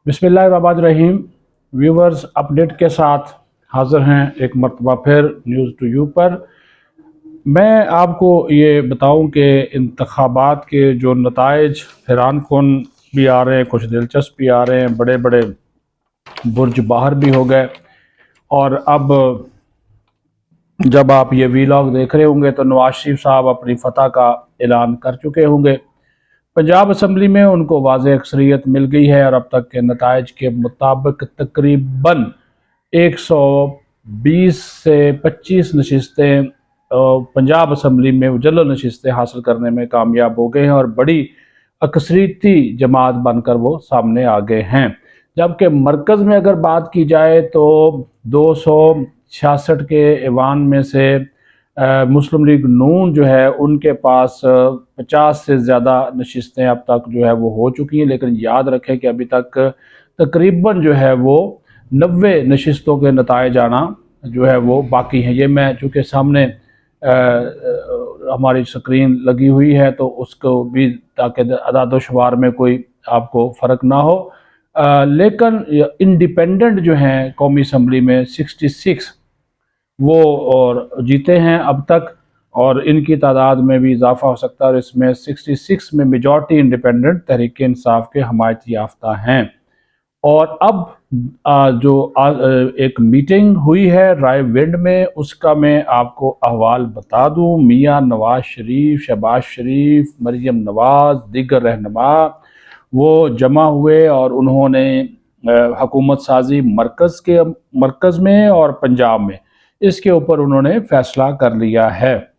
बिस्मिल्लाहिर्रहमानिर्रहीम। Viewers, update के साथ हाज़िर हैं एक मरतबा फिर न्यूज़ टू यू पर। मैं आपको ये बताऊं कि इंतखाबात के जो नताइज हैरान कुन भी आ रहे हैं, कुछ दिलचस्प भी आ रहे हैं, बड़े बड़े बुर्ज बाहर भी हो गए। और अब जब आप ये वीलॉग देख रहे होंगे तो नवाज शरीफ साहब अपनी फतह का ऐलान कर चुके होंगे। पंजाब असम्बली में उनको वाज़ेह अक्सरियत मिल गई है और अब तक के नताइज के मुताबिक तकरीबन 120 से 25 नशिस्तें पंजाब असम्बली में जनरल नशिस्तें हासिल करने में कामयाब हो गए हैं और बड़ी अक्सरियती जमात बनकर वो सामने आ गए हैं। जबकि मरकज़ में अगर बात की जाए तो 266 के ऐवान में से मुस्लिम लीग नून जो है उनके पास 50 से ज़्यादा नशिस्तें अब तक जो है वो हो चुकी हैं। लेकिन याद रखें कि अभी तक तकरीबन जो है वो 90 नशिस्तों के नताइज आना जो है वो बाकी हैं। ये मैं चूँकि सामने हमारी स्क्रीन लगी हुई है तो उसको भी, ताकि अदाद-ओ-शुमार में कोई आपको फ़र्क ना हो। लेकिन इंडिपेंडेंट जो हैं कौमी असम्बली में 66 वो और जीते हैं अब तक, और इनकी तादाद में भी इजाफा हो सकता है। और इसमें 66 में मेजॉरिटी इंडिपेंडेंट तहरीक इंसाफ के हमायत याफ्ता हैं। और अब एक मीटिंग हुई है रायविंड में, उसका मैं आपको अहवाल बता दूं। मियां नवाज शरीफ, शहबाज शरीफ, मरियम नवाज, दीगर रहनुमा वो जमा हुए और उन्होंने हुकूमत साजी मरकज़ में और पंजाब में इसके ऊपर उन्होंने फैसला कर लिया है।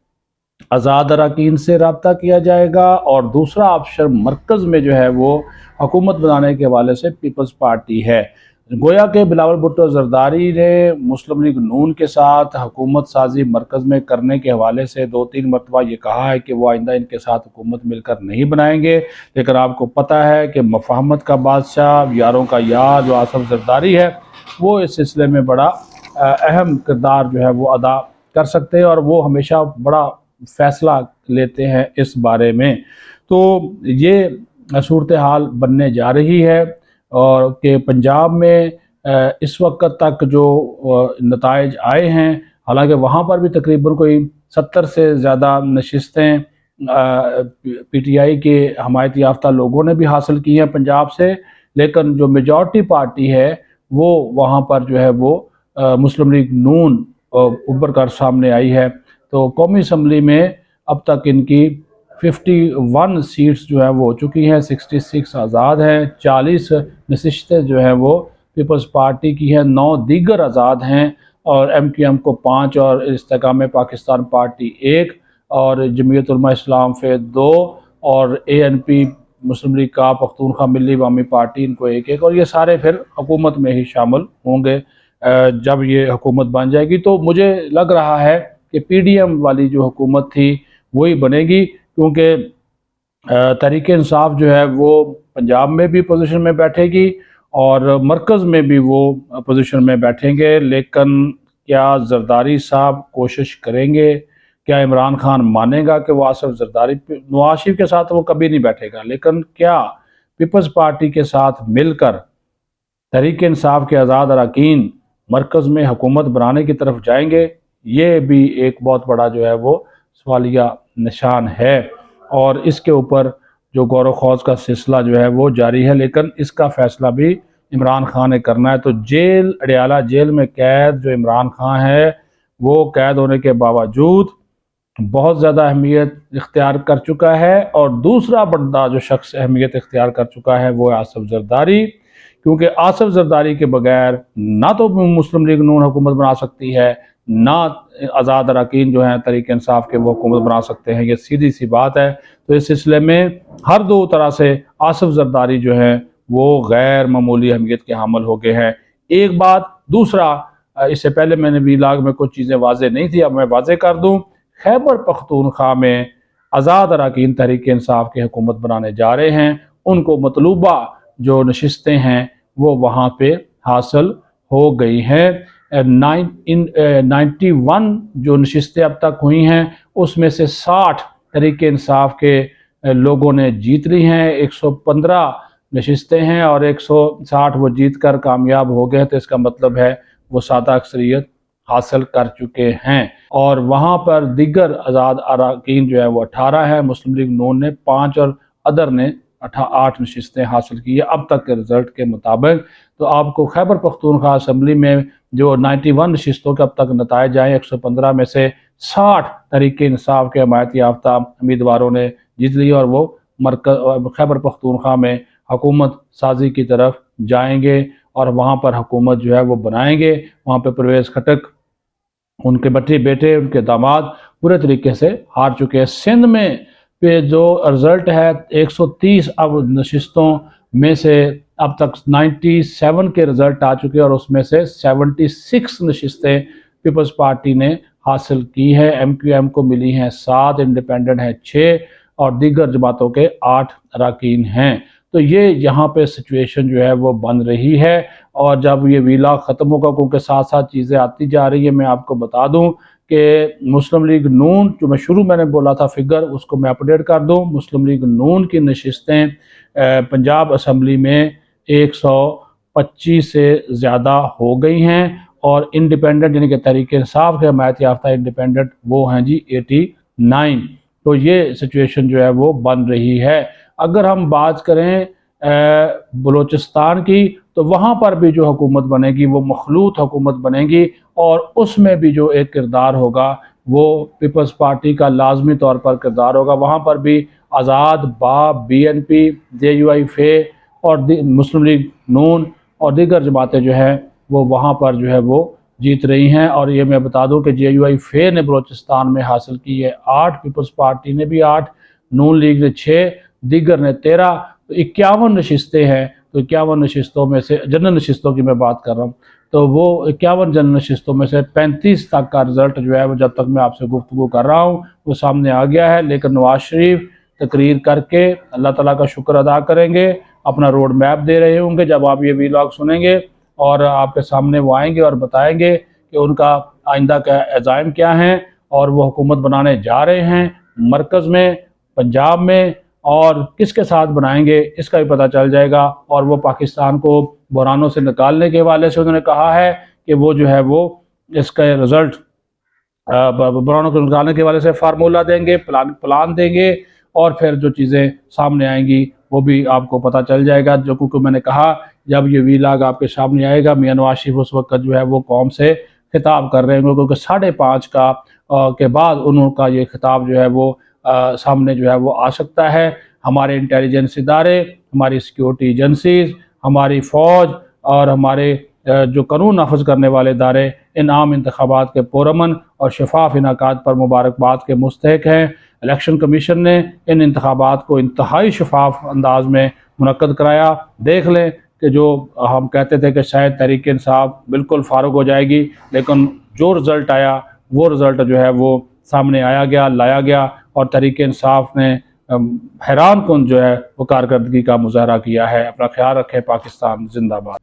आज़ाद अरकान से रब्ता किया जाएगा और दूसरा ऑप्शन मरकज़ में जो है वो हुकूमत बनाने के हवाले से पीपल्स पार्टी है। गोया के बिलावल भुट्टो जरदारी ने मुस्लिम लीग नून के साथ हुकूमत साजी मरकज़ में करने के हवाले से 2-3 मरतबा ये कहा है कि वो आइंदा इनके साथ हुकूमत मिलकर नहीं बनाएंगे। लेकिन आपको पता है कि मफाहमत का बादशाह, यारों का यार जो आसफ जरदारी है, वो इस सिलसिले में बड़ा अहम किरदार जो है वो अदा कर सकते हैं और वो हमेशा बड़ा फ़ैसला लेते हैं इस बारे में। तो ये सूरत हाल बनने जा रही है और कि पंजाब में इस वक्त तक जो नताइज आए हैं, हालांकि वहाँ पर भी तकरीबन कोई 70 से ज़्यादा नशिस्तें PTI के हमायत याफ्ता लोगों ने भी हासिल की हैं पंजाब से। लेकिन जो मेजॉरिटी पार्टी है वो वहाँ पर जो है वो मुस्लिम लीग नून उभर कर सामने आई है। तो कौमी असम्बली में अब तक इनकी 51 सीट्स जो है वो हो चुकी हैं, 66 आज़ाद हैं, 40 नशिस्तें जो हैं वो पीपल्स पार्टी की हैं, 9 दीगर आज़ाद हैं और MQM को 5 और इस्तेकाम पाकिस्तान पार्टी 1 और जमीयत उलमा इस्लाम फ़े 2 और ANP मुस्लिम लीग का पख्तूनख्वा मिली अवामी पार्टी इनको 1-1, और ये सारे फिर हुकूमत में ही शामिल होंगे जब ये हुकूमत बन जाएगी। तो मुझे लग रहा है कि PDM वाली जो हुकूमत थी वही बनेगी, क्योंकि तहरीक इंसाफ जो है वो पंजाब में भी पोजीशन में बैठेगी और मरकज़ में भी वो पोजीशन में बैठेंगे। लेकिन क्या जरदारी साहब कोशिश करेंगे? क्या इमरान खान मानेगा कि वो आसफ जरदारी, नवाज शरीफ के साथ वो कभी नहीं बैठेगा, लेकिन क्या पीपल्स पार्टी के साथ मिलकर तहरीक इंसाफ के आज़ाद अरकान मरकज़ में हुकूमत बनाने की तरफ जाएंगे? ये भी एक बहुत बड़ा जो है वो सवालिया निशान है और इसके ऊपर जो गौर खौज का सिलसिला जो है वो जारी है। लेकिन इसका फ़ैसला भी इमरान खान ने करना है। तो जेल, अडयाला जेल में कैद जो इमरान खान है वो कैद होने के बावजूद बहुत ज़्यादा अहमियत इख्तियार कर चुका है और दूसरा बड़ा जो शख्स अहमियत इख्तियार कर चुका है वो है आसफ जरदारी, क्योंकि आसफ जरदारी के बगैर ना तो मुस्लिम लीग नून हुकूमत बना सकती है, ना आज़ाद अरकान जो हैं तहरीक इंसाफ के वो हुकूमत बना सकते हैं। ये सीधी सी बात है। तो इस सिलसिले में हर दो तरह से आसफ जरदारी जो हैं वो गैर मामूली अहमियत के हामिल हो गए हैं। एक बात। दूसरा, इससे पहले मैंने वीलॉग में कुछ चीज़ें वाज़ेह नहीं थी, अब मैं वाज़ेह कर दूँ। खैबर पख्तूनख्वा में आज़ाद अरकान तहरीक इंसाफ की हुकूमत बनाने जा रहे हैं, उनको मतलूबा जो नशिस्तें हैं वो वहाँ पे हासिल हो गई हैं। 91 जो नशिस्तें अब तक हुई हैं उसमें से 60 तहरीक इंसाफ के लोगों ने जीत ली हैं, 115 نشستیں ہیں اور 160 وہ جیت کر کامیاب ہو گئے، تو اس کا مطلب ہے وہ سادہ اکثریت حاصل کر چکے ہیں۔ اور وہاں پر دیگر آزاد اراکین جو ہے وہ 18 ہیں، مسلم لیگ نون نے 5 اور ادر نے 8 نشستیں حاصل کی ہے اب تک کے رزلٹ کے مطابق۔ تو آپ کو خیبر پختونخوا اسمبلی میں جو 91 نشستوں کے اب تک نتائج آئے، 115 میں سے 60 تحریک انصاف کے حمایت یافتہ امیدواروں نے جیت لی اور وہ خیبر پختونخوا میں حکومت سازی کی طرف جائیں گے اور وہاں پر حکومت جو ہے وہ بنائیں گے۔ وہاں پہ پرویز خٹک، ان کے بٹے بیٹے، ان کے داماد پورے طریقے سے ہار چکے ہیں۔ سندھ میں پہ جو رزلٹ ہے 130 اب نشستوں میں سے اب تک 97 کے رزلٹ آ چکے اور اس میں سے 76 نشستیں پیپلز پارٹی نے حاصل کی ہے۔ ایم کیو ایم کو ملی ہیں 7، انڈیپینڈنٹ ہیں 6 اور دیگر جماعتوں کے 8 اراکین ہیں۔ تو یہ یہاں پہ سچویشن جو ہے وہ بن رہی ہے، اور جب یہ ویلاگ ختم ہوگا کیونکہ ساتھ ساتھ چیزیں آتی جا رہی ہیں، میں آپ کو بتا دوں کہ مسلم لیگ نون جو شروع میں نے بولا تھا فگر، اس کو میں اپڈیٹ کر دوں۔ مسلم لیگ نون کی نشستیں پنجاب اسمبلی میں 125 سے زیادہ ہو گئی ہیں، اور انڈیپینڈنٹ یعنی کہ تحریک انصاف کے حمایت یافتہ انڈیپینڈنٹ وہ ہیں جی 89۔ تو یہ سچویشن جو ہے وہ بن رہی ہے۔ اگر ہم بات کریں بلوچستان کی، تو وہاں پر بھی جو حکومت بنے گی وہ مخلوط حکومت بنے گی، اور اس میں بھی جو ایک کردار ہوگا وہ پیپلز پارٹی کا لازمی طور پر کردار ہوگا۔ وہاں پر بھی آزاد، باب، B N P, J U I F اور مسلم لیگ نون اور دیگر جماعتیں جو ہیں وہ وہاں پر جو ہے وہ جیت رہی ہیں۔ اور یہ میں بتا دوں کہ جے یو آئی فے نے بلوچستان میں حاصل کی ہے 8، پیپلز پارٹی نے بھی 8، نون لیگ نے 6، دیگر نے 13، تو 51 نشستیں ہیں۔ تو 51 نشستوں میں سے جنرل نشستوں کی میں بات کر رہا ہوں، تو وہ 51 جنرل نشستوں میں سے 35 تک کا رزلٹ جو ہے وہ جب تک میں آپ سے گفتگو کر رہا ہوں وہ سامنے آ گیا ہے۔ لیکن نواز شریف تقریر کر کے اللہ تعالیٰ کا شکر ادا کریں گے، اپنا روڈ میپ دے رہے ہوں گے جب آپ یہ ویلاگ سنیں گے، اور آپ کے سامنے وہ آئیں گے اور بتائیں گے کہ ان کا آئندہ کا عزائم کیا ہیں، اور وہ حکومت بنانے جا رہے ہیں مرکز میں، پنجاب میں، اور کس کے ساتھ بنائیں گے اس کا بھی پتہ چل جائے گا۔ اور وہ پاکستان کو بحرانوں سے نکالنے کے حوالے سے انہوں نے کہا ہے کہ وہ جو ہے وہ اس کا رزلٹ بحرانوں کو نکالنے کے حوالے سے فارمولہ دیں گے، پلان دیں گے، اور پھر جو چیزیں سامنے آئیں گی وہ بھی آپ کو پتہ چل جائے گا۔ جو کیونکہ میں نے کہا جب یہ ویلاگ آپ کے سامنے آئے گا، میاں نواز شریف اس وقت جو ہے وہ قوم سے خطاب کر رہے ہیں، کیونکہ 5:30 کے بعد انہوں کا یہ خطاب جو ہے وہ سامنے جو ہے وہ آ سکتا ہے۔ ہمارے انٹیلیجنس ادارے، ہماری سیکیورٹی ایجنسیز، ہماری فوج اور ہمارے جو قانون نافذ کرنے والے ادارے ان عام انتخابات کے پرامن اور شفاف انعقاد پر مبارکباد کے مستحق ہیں۔ الیکشن کمیشن نے ان انتخابات کو انتہائی شفاف انداز میں منعقد کرایا۔ دیکھ لیں کہ جو ہم کہتے تھے کہ شاید تحریک انصاف بالکل فارغ ہو جائے گی، لیکن جو رزلٹ آیا وہ رزلٹ جو ہے وہ سامنے لایا گیا، اور تحریک انصاف نے حیران کن جو ہے وہ کارکردگی کا مظاہرہ کیا ہے۔ اپنا خیال رکھیں۔ پاکستان زندہ باد۔